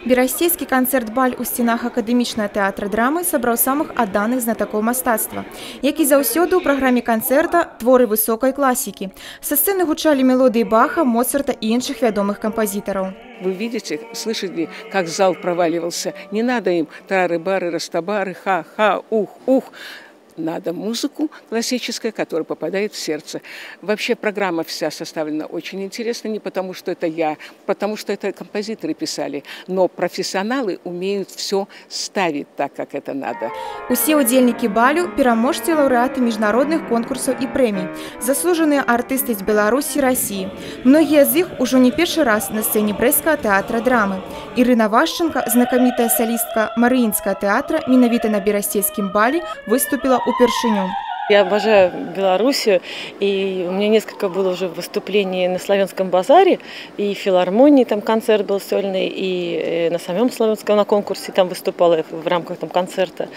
Берасцейскі канцэрт-баль у сценах акадэмічнага тэатра драмы сабраў самых адданых знатакоў мастацтва, які заўсёды ў праграме канцэрта творы высокай класікі. Са сцэны гучалі мелодыі Баха, Моцарта і іншых вядомых кампазітараў. Вы видите, слышали, как зал проваливался. Не надо им тары-бары, растабары, ха-ха, ух-ух. Надо музыку классическую, которая попадает в сердце. Вообще программа вся составлена очень интересно, не потому что это я, потому что это композиторы писали, но профессионалы умеют все ставить так, как это надо. Усе удзельнікі балю – пераможцы і лаўрэаты міжнародных конкурсаў і прэмій, заслужаныя артысты з Беларусі і Расіі. Многія з іх ужо не першы раз на сцэне Брэсцкага тэатра драмы. Ірына Вашченко, знакамітая салістка Марыінскага тэатра, менавіта на Берасцейскім балі выступила упершыню. Я обожаю Белоруссию, и у меня несколько было уже выступлений на Славянском базаре, и в филармонии там концерт был сольный, и на самом Славянском на конкурсе там выступала в рамках там концерта.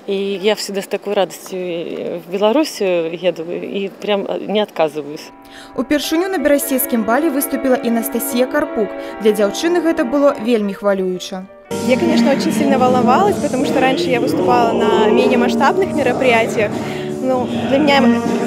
И я всегда с такой радостью в Белоруссию еду и прям не отказываюсь. Упершыню на Берасцейскім балі выступила и Анастасия Карпук. Для дзяўчыны гэта было вельмі хвалююча. Я, конечно, очень сильно волновалась, потому что раньше я выступала на менее масштабных мероприятиях. Но для меня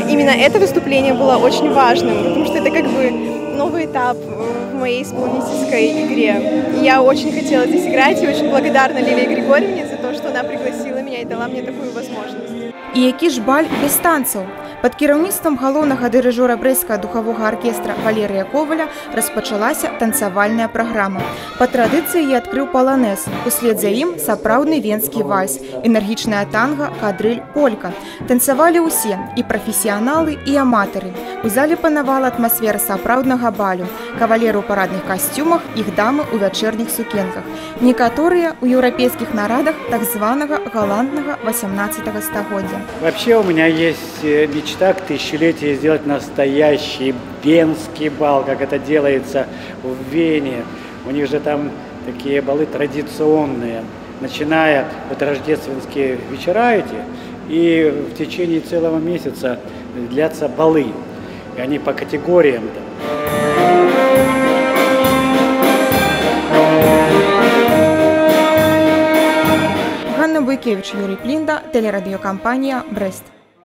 именно это выступление было очень важным, потому что это как бы новый этап в моей исполнительской игре. И я очень хотела здесь играть и очень благодарна Лилии Григорьевне за то, что она пригласила меня и дала мне такую возможность. І які ж баль без танцаў? Пад кіраўніцтвам галоўнага дырыжора брэсцкага духавога аркестра Валерыя Коваля распачалася танцавальная праграма. Па традыцыі яе адкрыў паланез, услед за ім сапраўдны венскі вальс, энергічная танга, кадрыль, полька. Танцавалі ўсе, і прафесіяналы, і аматары. У зале панавала атмасфера сапраўднага балю. Кавалеры ў парадных касцюмах, іх дамы ў вячэрніх сукенках. Некаторыя ў еўрапейскіх нарадах так званага галантнага 18-го стагоддзя. Вообще у меня есть мечта к тысячелетию сделать настоящий венский бал, как это делается в Вене. У них же там такие балы традиционные, начиная от рождественские вечера эти, и в течение целого месяца длятся балы. И они по категориям там. Ганна Бойкевич, Юрий Плинда, телерадиокомпания «Брест».